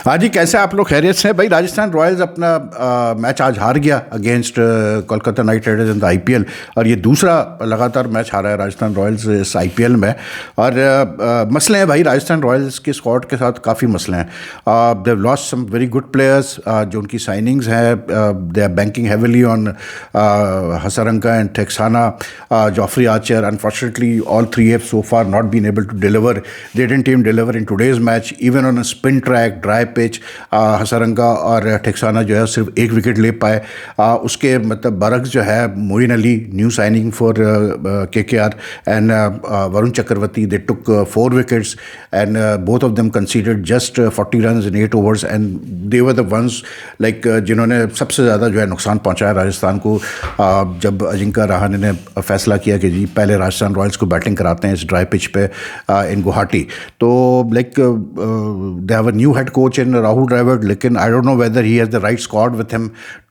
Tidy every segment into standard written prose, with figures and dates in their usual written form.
हाँ जी, कैसे आप लोग खैरियत से हैं भाई। राजस्थान रॉयल्स अपना मैच आज हार गया against Kolkata night Riders in the IPL, और ये दूसरा लगातार मैच हारा है राजस्थान रॉयल्स इस आईपीएल में। और मसले हैं भाई, राजस्थान रॉयल्स के स्क्वाड के साथ काफ़ी मसले हैं। They have lost some very good players, जो उनकी साइनिंग्स हैं। They are banking heavily on Hasaranga and Theekshana, Jofra Archer. Unfortunately all three have so far not been able to deliver. They didn't even deliver in today's match even on a spin track dry pitch. Hasaranga और टेक्साना जो है सिर्फ एक wicket ले पाए। उसके मतलब बरक्स जो है Moin Ali, new signing for KKR, and Varun Chakravarthy, they took 4 wickets and both of them conceded just 40 runs in 8 overs, and they were the ones like जिन्होंने सबसे ज़्यादा जो है नुकसान पहुंचाया राजस्थान को। जब अजिंक्य रहाणे ने फैसला किया कि जी पहले राजस्थान रॉयल्स को बैटिंग कराते हैं इस ड्राई पिच पे इन गुवाहाटी, तो like they have a new head coach in Rahul Dravid, लेकिन I don't know whether he has the right squad with him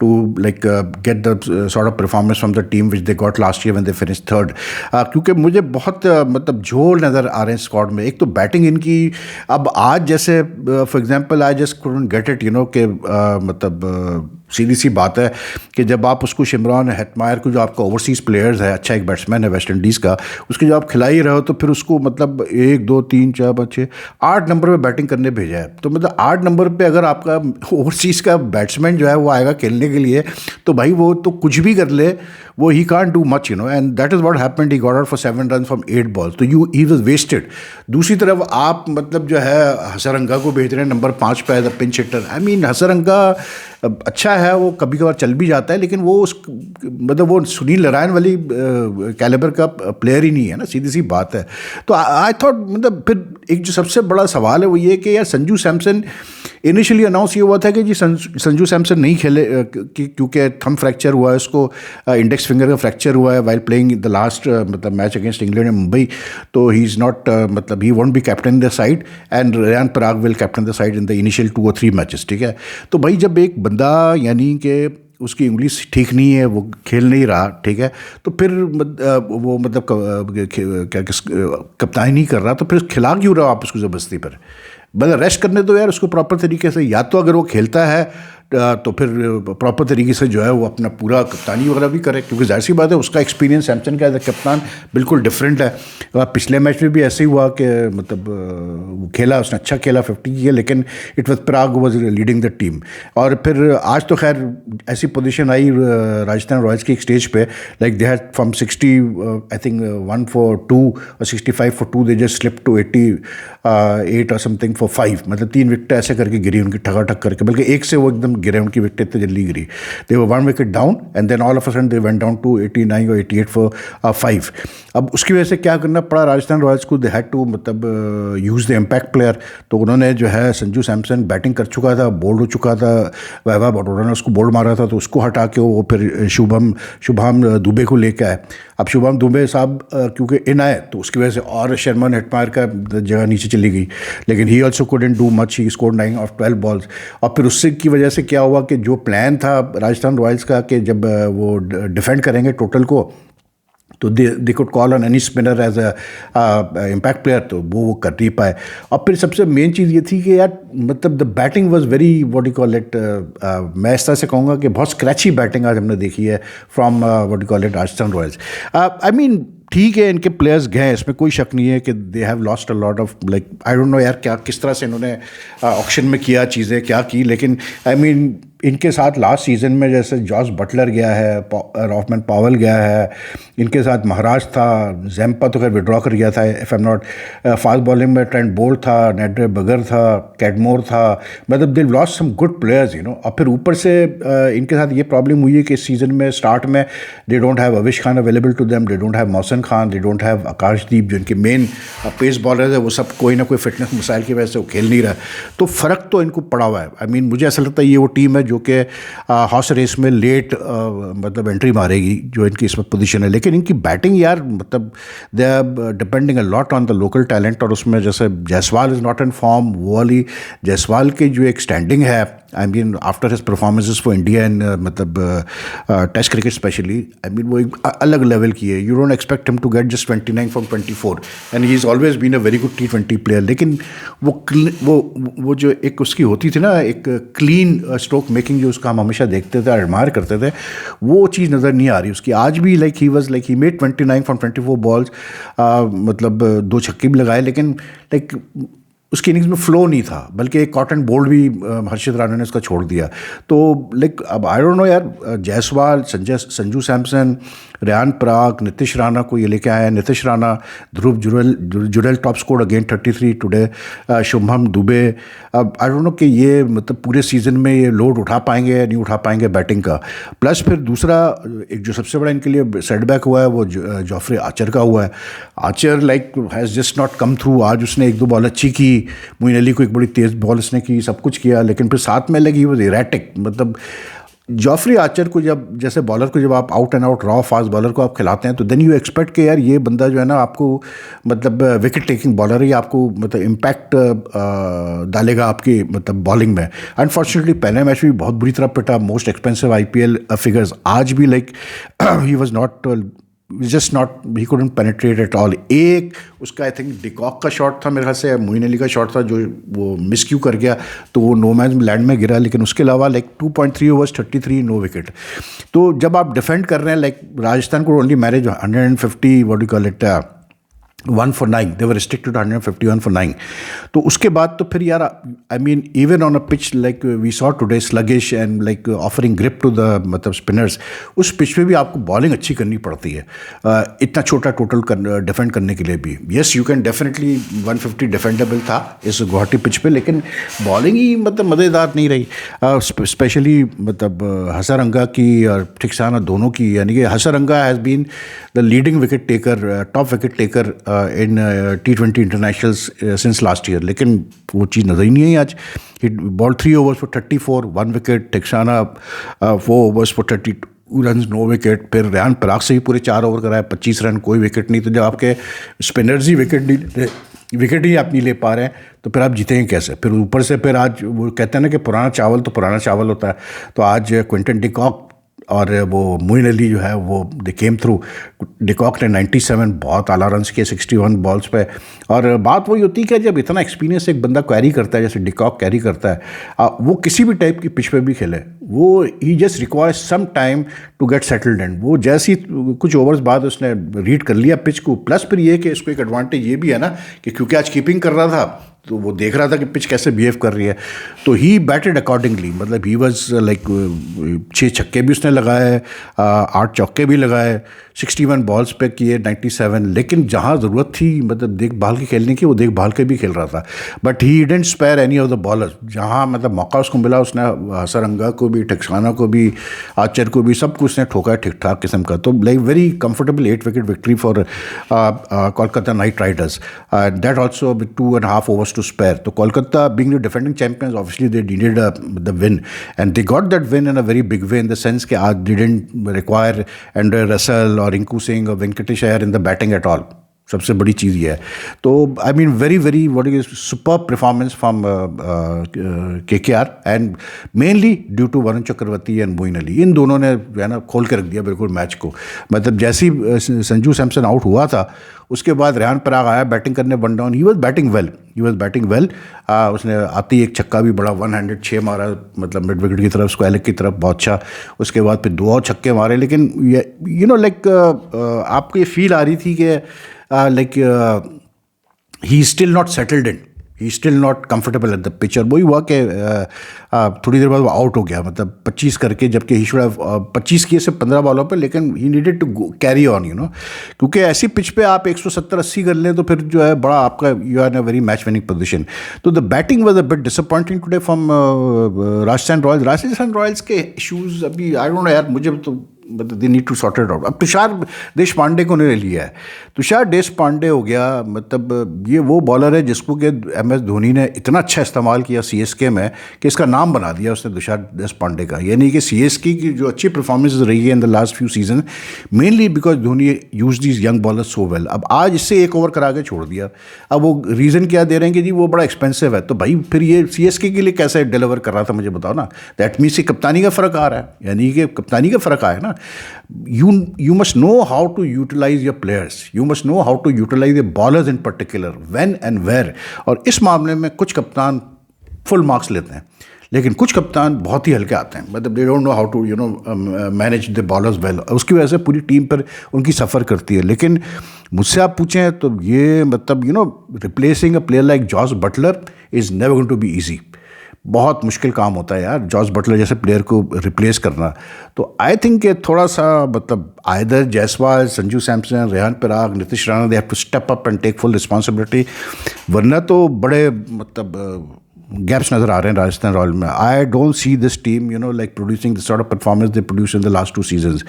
to like get the sort of performance from the team which they got last year when they finished third। क्योंकि मुझे बहुत मतलब झोल नज़र आ रहे हैं squad में। एक तो बैटिंग इनकी अब आज जैसे for example I just couldn't get it you know कि मतलब सीधी सी बात है कि जब आप उसको शिमरॉन हेटमायर को, जो आपका ओवरसीज़ प्लेयर्स है, अच्छा एक बैट्समैन है वेस्ट इंडीज़ का, उसके जो आप खिला ही रहे हो, तो फिर उसको मतलब 1 2 3 4 5 6 8 नंबर पे बैटिंग करने भेजा है। तो मतलब 8 नंबर पे अगर आपका ओवरसीज़ का बैट्समैन जो है वो आएगा खेलने के लिए, तो भाई वो तो कुछ भी कर ले, वो he can't do much, you know, and that is what happened. He got out for 7 runs from 8 balls, तो ही वाज वेस्टेड। दूसरी तरफ आप मतलब जो है हसरंगा को भेज रहे हैं नंबर 5 पे as a pinch hitter. I mean Hasaranga अच्छा है, वो कभी कभार चल भी जाता है, लेकिन वो उस मतलब वो सुनील नारायण वाली कैलिबर का प्लेयर ही नहीं है ना, सीधी सी बात है। तो आई थॉट मतलब फिर एक जो सबसे बड़ा सवाल है वो ये कि यार संजू सैमसन, इनिशियली अनाउंस ये हुआ था कि जी संजू सैमसन नहीं खेले क्योंकि थंब फ्रैक्चर हुआ है उसको, इंडेक्स फिंगर का फ्रैक्चर हुआ है वाइल प्लेइंग द लास्ट मतलब match against England and Mumbai. तो ही इज़ नॉट मतलब he won't be captain the side, and Riyan Parag will captain the side in the initial 2 or 3 matches, ठीक है। तो भाई जब एक बंदा यानी कि उसकी इंग्लिश ठीक नहीं है, वो खेल नहीं रहा, ठीक है, तो फिर वो मतलब क्या कप्तानी नहीं कर रहा, तो फिर खिला क्यों रहा आप उसको ज़बरदस्ती पर? मतलब रेस्ट करने दो यार उसको प्रॉपर तरीके से। या तो अगर वो खेलता है तो फिर प्रॉपर तरीके से जो है वो अपना पूरा कप्तानी वगैरह भी करे, क्योंकि जाहिर सी बात है उसका एक्सपीरियंस सैमसन का एज अ कप्तान बिल्कुल डिफरेंट है। पिछले मैच में भी ऐसे ही हुआ कि मतलब वो खेला, उसने अच्छा खेला, 50 किया, लेकिन it was Parag was leading the team. और फिर आज तो खैर ऐसी पोजीशन आई राजस्थान रॉयल्स की एक स्टेज पे, like they had from 60 I think 1 for 2 और 65 for 2, they just slip to 88 और समथिंग for 5, मतलब 3 विकेट ऐसे करके गिरी उनकी ठकाठक करके, बल्कि एक से वो एकदम गिरे, उनकी विकेट इतनी जल्दी गिरी। They were 1 wicket down and then all of a sudden they went down to 89 और 88 for 5। अब उसकी वजह से क्या करना पड़ा राजस्थान रॉयल्स को, दे हैड टू मतलब यूज़ द इम्पैक्ट प्लेयर। तो उन्होंने जो है संजू सैमसन बैटिंग कर चुका था, बोल्ड हो चुका था, वैभव अरोड़ा ने उसको बोल्ड मारा था, तो उसको हटा के वो फिर शुभम दुबे को लेकर आए। अब शुभम दुबे साहब क्योंकि इन आए तो उसकी वजह से और शर्मन हेटमायर का जगह नीचे चली गई, लेकिन he also couldn't do much, he scored 9 of 12 balls। और फिर उससे की वजह से क्या हुआ कि जो प्लान था राजस्थान रॉयल्स का कि जब वो डिफेंड करेंगे टोटल को, तो they could call on any spinner as a impact player, तो वो कर नहीं पाए। और फिर सबसे मेन चीज़ ये थी कि यार मतलब the batting was very what you call it, मैं इस तरह से कहूँगा कि बहुत स्क्रैची बैटिंग आज हमने देखी है from what you call it Rajasthan Royals. I mean ठीक है, इनके प्लेयर्स गए, इसमें कोई शक नहीं है कि दे have lost a lot of like I don't know यार क्या किस तरह से इन्होंने ऑक्शन में किया चीज़ें क्या की, लेकिन आई मीन इनके साथ लास्ट सीज़न में जैसे जॉस बटलर गया है, रॉफमैन पावल गया है, इनके साथ महाराज था, जैम्पा तो खैर विड्रॉ कर गया था if I am not, fast bowling में ट्रेंट बोल्ट था, नेड्रे बगर था, कैडमोर था, मतलब they lost some good players you know. और फिर ऊपर से इनके साथ ये प्रॉब्लम हुई है कि इस सीज़न में स्टार्ट में they don't have Avesh Khan available to them, they don't have Mohsin Khan, they don't have Akashdeep, जो इनके मेन पेस बॉलर है, वो सब कोई ना कोई फिटनेस मसाइल की वजह से वो खेल नहीं रहा। तो फ़र्क तो इनको पड़ा हुआ है। आई मीन मुझे ऐसा लगता है ये वो टीम है जो कि हॉर्स रेस में लेट मतलब एंट्री मारेगी, जो इनकी इस वक्त पोजीशन है। लेकिन इनकी बैटिंग यार मतलब they are depending a lot on the local talent, और उसमें जैसे Jaiswal is not in form, वो वाली जायसवाल की जो एक स्टैंडिंग है, I mean after his performances for India in मतलब test cricket specially, I mean वो एक अलग लेवल की है। You don't expect him to get just 29 from 24, and he is always been a very good T20 player. लेकिन वो जो एक उसकी होती थी ना, एक क्लीन स्ट्रोक मेकिंग जो उसका हम हमेशा देखते थे, एडमायर करते थे, वो चीज़ नज़र नहीं आ रही उसकी आज भी। Like he made 29 from 24 balls, मतलब 2 छक्के भी लगाए, लेकिन लाइक उसकी इनिंग्स में फ्लो नहीं था, बल्कि एक कॉटन बोल्ड भी हर्षित राणा ने उसका छोड़ दिया। तो लाइक अब आई डोंट नो यार, जायसवाल, संजू सैमसन, रेयान पराग, नीतीश राणा को ये लेके आया है। Nitish Rana, Dhruv Jurel top score again 33 today, Shubham Dubey. अब आई डोंट नो कि ये मतलब पूरे सीज़न में ये लोड उठा पाएंगे या नहीं उठा पाएंगे बैटिंग का। प्लस फिर दूसरा एक जो सबसे बड़ा इनके लिए सेटबैक हुआ है वो जॉफ्रे आर्चर का हुआ है। Archer like has just not come through. आज उसने 1-2 बॉल अच्छी की, मोइन अली को एक बड़ी तेज़ बॉल उसने की, सब कुछ किया, लेकिन फिर साथ में लगी वो इरेटिक। मतलब जॉफ्री आर्चर को जब, जैसे बॉलर को जब आप out and out raw fast bowler को आप खिलाते हैं, तो देन यू एक्सपेक्ट कि यार ये बंदा जो है ना आपको मतलब विकेट टेकिंग बॉलर है, आपको मतलब इम्पैक्ट डालेगा आपकी मतलब बॉलिंग में। अनफॉर्चुनेटली पहले मैच भी बहुत बुरी तरह पिटा, मोस्ट एक्सपेंसिव IPL फिगर्स। आज भी like he was not just not, he couldn't penetrate at all. एक उसका आई थिंक डिकॉक का शॉट था मेरे ख्याल से, मोइन अली का शॉट था, जो वो मिस क्यू कर गया, तो वो नो मैन लैंड में गिरा। लेकिन उसके अलावा लाइक 2.3 ओवर्स 33 नो विकेट। तो जब आप डिफेंड कर रहे हैं, लाइक राजस्थान को only manage 150 what do call it 1 for 9, they were restricted to 151 for 9। तो उसके बाद तो फिर यार I mean even on a pitch like we saw today sluggish and like offering grip to the मतलब स्पिनर्स, उस pitch पे भी आपको बॉलिंग अच्छी करनी पड़ती है इतना छोटा टोटल डिफेंड करने के लिए भी। Yes you can definitely 150 defendable था इस गुवाहाटी पिच पे, लेकिन बॉलिंग ही मतलब मज़ेदार नहीं रही। स्पेशली मतलब हसरंगा की और ठिकसाना दोनों की, यानी कि Hasaranga has been the leading wicket taker, top wicket taker in T20 internationals since last year, लेकिन वो चीज़ नज़र ही नहीं आई आज। हिट बॉल 3 overs for 34, 1 wicket. Theekshana 4 overs for 32 run, no wicket. फिर रेयान पराग से ही पूरे 4 ओवर कराए, 25 रन, कोई विकेट नहीं। तो जब आपके स्पिनर्स ही विकेट ही आप नहीं ले पा रहे हैं, तो फिर आप जीतेंगे कैसे? फिर ऊपर से फिर आज वो कहते हैं ना कि पुराना चावल तो पुराना चावल होता है। तो आज क्विंटन डिकॉक और वो मोइन अली जो है वो दे केम थ्रू। डिकॉक ने 97 बहुत आला रन किए 61 बॉल्स पे। और बात वही होती है कि जब इतना एक्सपीरियंस एक बंदा कैरी करता है, जैसे डिकॉक कैरी करता है, वो किसी भी टाइप की पिच पे भी खेले, वो ही just requires some time to get settled and वो जैसी कुछ ओवर्स बाद उसने रीड कर लिया पिच को। प्लस फिर ये कि इसको एक एडवांटेज ये भी है ना कि क्योंकि आज कीपिंग कर रहा था, तो वो देख रहा था कि पिच कैसे बिहेव कर रही है, तो ही बैटेड अकॉर्डिंगली। मतलब ही वॉज लाइक 6 छक्के भी उसने लगाए, 8 चौके भी लगाए, 61 बॉल्स पे किए 97। लेकिन जहाँ ज़रूरत थी मतलब देखभाल के खेलने की, वो देखभाल के भी खेल रहा था। But he didn't spare any of the bowlers. जहाँ मतलब मौका उसको मिला, उसने हसरंगा को भी, ठिकसाना को भी, आर्चर को भी, सब कुछ उसने ठोका ठीक ठाक किस्म का। तो like very comfortable 8 wicket victory for Kolkata night Riders, that also with 2.5 overs to spare. So Kolkata, being the defending champions, obviously they needed the win, and they got that win in a very big way in the sense that they didn't require Andre Russell or Rinku Singh or Venkatesh Iyer in the batting at all. सबसे बड़ी चीज़ ये है। तो I mean very very what is super performance from KKR and mainly due to Varun Chakravarthy and Moeen Ali. इन दोनों ने जो है ना खोल के रख दिया बिल्कुल मैच को। मतलब जैसे ही संजू सैमसन आउट हुआ था, उसके बाद रेयान पराग आया बैटिंग करने one down. He was batting well. उसने आते ही एक छक्का भी बड़ा 106 मारा, मतलब मिड विकेट की तरफ, स्क्वायर लेग की तरफ, बहुत अच्छा। उसके बाद फिर 2 और छक्के मारे। लेकिन यू नो लाइक आपको ये फील आ रही थी कि like he is still not settled in, he is still not comfortable at the pitch। और वही हुआ कि थोड़ी देर बाद वो आउट हो गया, मतलब 25 करके, जबकि ही शुड हैव 25 किए सिर्फ 15 बॉलों पे, लेकिन he needed to carry on, you know. क्योंकि ऐसी पिच पे आप 170-80 कर लें तो फिर जो है बड़ा आपका you are in a very match winning position. तो the batting was a bit disappointing today from Rajasthan Royals के इशूज़ अभी आई डोंट नो यार, मुझे तो मतलब they need to sort it out. अब तुषार देश पांडे को उन्होंने लिया है, तुषार देश पांडे हो गया, मतलब ये वो बॉलर है जिसको कि MS धोनी ने इतना अच्छा इस्तेमाल किया CSK में कि इसका नाम बना दिया उसने तुषार देश पांडे का। यानी कि CSK की जो अच्छी परफॉर्मेंस रही है in the last few season, mainly because Dhoni use these young bowlers so well. अब आज इससे एक ओवर करा के छोड़ दिया। अब वो रीज़न क्या दे रहे हैं कि जी वो बड़ा एक्सपेंसिव है, तो भाई फिर ये CSK के लिए कैसे डिलीवर कर रहा था मुझे बताओ ना। दैट मीन्स कप्तानी का फ़र्क आ रहा है, यानी कि कप्तानी का फ़र्क आया ना। You must know how to utilize your players, you must know how to utilize the bowlers in particular, when and where. और इस मामले में कुछ कप्तान फुल मार्क्स लेते हैं, लेकिन कुछ कप्तान बहुत ही हल्के आते हैं, मतलब they don't know how to manage the bowlers well. उसकी वजह से पूरी टीम पर उनकी सफ़र करती है। लेकिन मुझसे आप पूछें तो ये मतलब replacing a player like Jos Buttler is never going to be easy. बहुत मुश्किल काम होता है यार जॉस बटलर जैसे प्लेयर को रिप्लेस करना। तो आई थिंक कि थोड़ा सा मतलब either Jaiswal, Sanju Samson, Riyan Parag, Nitish Rana, they have to step up and take full responsibility, वरना तो बड़े मतलब गैप्स नज़र आ रहे हैं राजस्थान रॉयल में। I don't see this team like producing the sort of performance they produce in the last 2 seasons.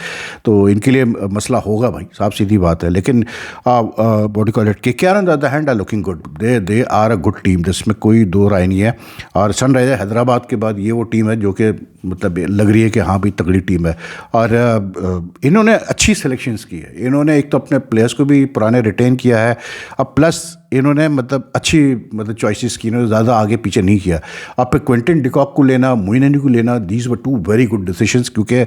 तो इनके लिए मसला होगा भाई, साफ सीधी बात है। लेकिन what you call it, KKR on the other hand are looking good, they are a good team, जिसमें कोई दो राय नहीं है। और सनराइजर हैदराबाद के बाद ये वो टीम है जो कि मतलब लग रही है कि हाँ भाई तगड़ी टीम है। और इन्होंने अच्छी सिलेक्शंस की है, इन्होंने एक तो अपने प्लेयर्स को भी पुराने रिटेन किया है, अब प्लस इन्होंने मतलब अच्छी मतलब चॉइसेस की, इन्होंने ज़्यादा आगे पीछे नहीं किया। अब पे क्विंटन डिकॉक को लेना, मोइन अली को लेना, these were 2 very good decisions, क्योंकि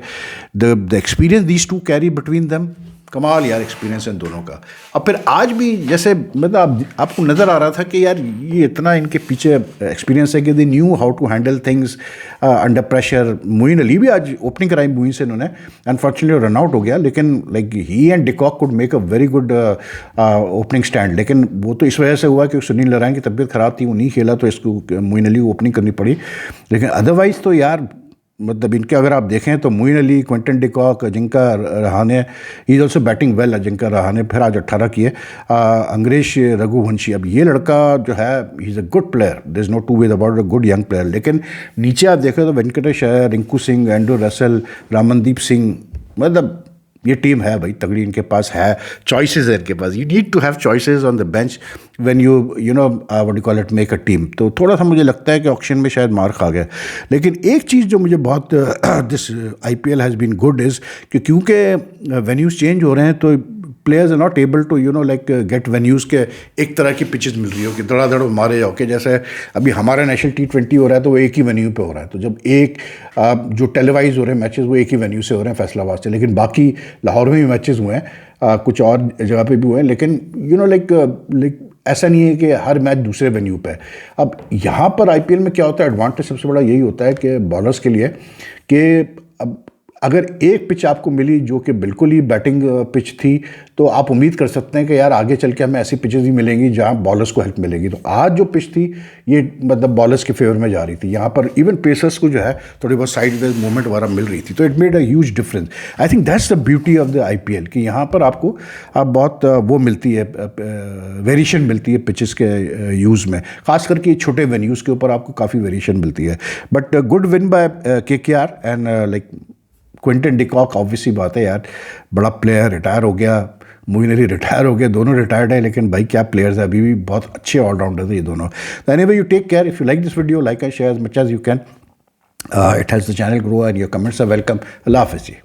the experience these 2 carry between them, कमाल यार एक्सपीरियंस इन दोनों का। अब फिर आज भी जैसे मतलब आपको नज़र आ रहा था कि यार ये इतना इनके पीछे एक्सपीरियंस है कि they knew how to handle things under pressure. Moin Ali भी आज ओपनिंग कराई मोइन से इन्होंने, अनफॉर्चुनेटली रन आउट हो गया, लेकिन like he and de Kock could make a very good opening stand. लेकिन वो तो इस वजह से हुआ कि सुनील नारायण की तबीयत ख़राब थी, वो नहीं खेला, तो इसको मोइन अली को ओपनिंग करनी पड़ी। लेकिन अदरवाइज़ तो यार मतलब इनके अगर आप देखें तो Moin Ali, Quinton de Kock, Ajinkya Rahane, he is also batting well. Ajinkya Rahane फिर आज 18 किए। अंग्रेश रघुवंशी, अब ये लड़का जो है he is a good player, there is no two way about, a good young player. लेकिन नीचे आप देखें तो वेंकटेश अय्यर, रिंकू सिंह, एंड्रू रसेल, रामनदीप सिंह, मतलब ये टीम है भाई तगड़ी, इनके पास है चॉइसेस है इनके पास। You need to have choices on the bench when you know what you call it make a team. तो थोड़ा सा मुझे लगता है कि ऑक्शन में शायद मार खा गया। लेकिन एक चीज़ जो मुझे बहुत this IPL has been good is कि क्योंकि वेन्यूज़ चेंज हो रहे हैं, तो players are not able to like get venues के एक तरह की पिचेस मिल रही हो कि धड़ाधड़ मारे जाओ। कि जैसे अभी हमारा नेशनल T20 हो रहा है तो वो एक ही वेन्यू पे हो रहा है, तो जब एक जो टेलीवाइज हो रहे हैं मैचेस वो एक ही वेन्यू से हो रहे हैं फैसलाबाद से। लेकिन बाकी लाहौर में भी मैचेस हुए हैं, कुछ और जगह पे भी हुए हैं, लेकिन लाइक ऐसा नहीं है कि हर मैच दूसरे वेन्यू पे है। अब यहाँ पर IPL में क्या होता है, एडवांटेज सबसे बड़ा यही होता है कि बॉलर्स के लिए कि अब अगर एक पिच आपको मिली जो कि बिल्कुल ही बैटिंग पिच थी, तो आप उम्मीद कर सकते हैं कि यार आगे चल के हमें ऐसी पिचेस ही मिलेंगी जहां बॉलर्स को हेल्प मिलेगी। तो आज जो पिच थी ये मतलब बॉलर्स के फेवर में जा रही थी, यहाँ पर इवन पेसर्स को जो है थोड़ी बहुत साइड वेज मूवमेंट वगैरह मिल रही थी, तो it made a huge difference. I think that's the beauty of the IPL कि यहाँ पर आपको बहुत वो मिलती है, वेरिएशन मिलती है पिचेस के यूज़ में, खास करके छोटे वेन्यूज़ के ऊपर आपको काफ़ी वेरिएशन मिलती है। But good win bye KKR and like Quinton de Kock, obviously बात है यार, बड़ा प्लेयर, रिटायर हो गया, मोइन अली रिटायर हो गया, दोनों रिटायर्ड है, लेकिन भाई क्या प्लेयर्स है, अभी भी बहुत अच्छे ऑलराउंडर थे ये दोनों। Anyway, you take care, if you like this video, like and share as much as you can. It helps the channel grow and your comments are welcome. Allah Hafiz ji.